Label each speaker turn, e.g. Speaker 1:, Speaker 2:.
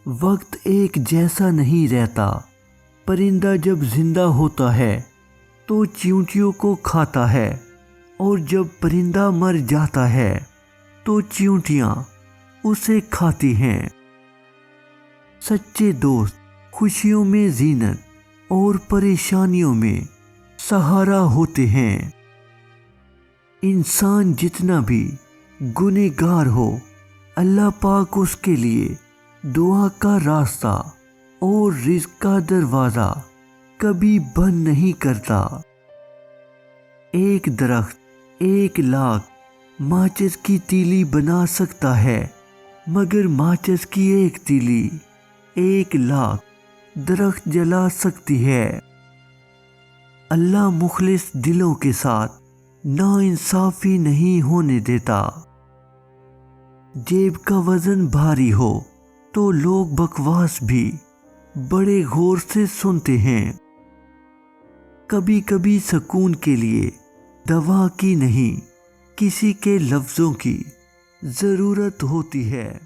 Speaker 1: وقت ایک جیسا نہیں رہتا۔ پرندہ جب زندہ ہوتا ہے تو چیونٹیوں کو کھاتا ہے، اور جب پرندہ مر جاتا ہے تو چیونٹیاں اسے کھاتی ہیں۔ سچے دوست خوشیوں میں زینت اور پریشانیوں میں سہارا ہوتے ہیں۔ انسان جتنا بھی گنہگار ہو، اللہ پاک اس کے لیے دعا کا راستہ اور رزق کا دروازہ کبھی بند نہیں کرتا۔ ایک درخت 1,00,000 ماچس کی تیلی بنا سکتا ہے، مگر ماچس کی ایک تیلی 1,00,000 درخت جلا سکتی ہے۔ اللہ مخلص دلوں کے ساتھ ناانصافی نہیں ہونے دیتا۔ جیب کا وزن بھاری ہو تو لوگ بکواس بھی بڑے غور سے سنتے ہیں۔ کبھی کبھی سکون کے لیے دوا کی نہیں، کسی کے لفظوں کی ضرورت ہوتی ہے۔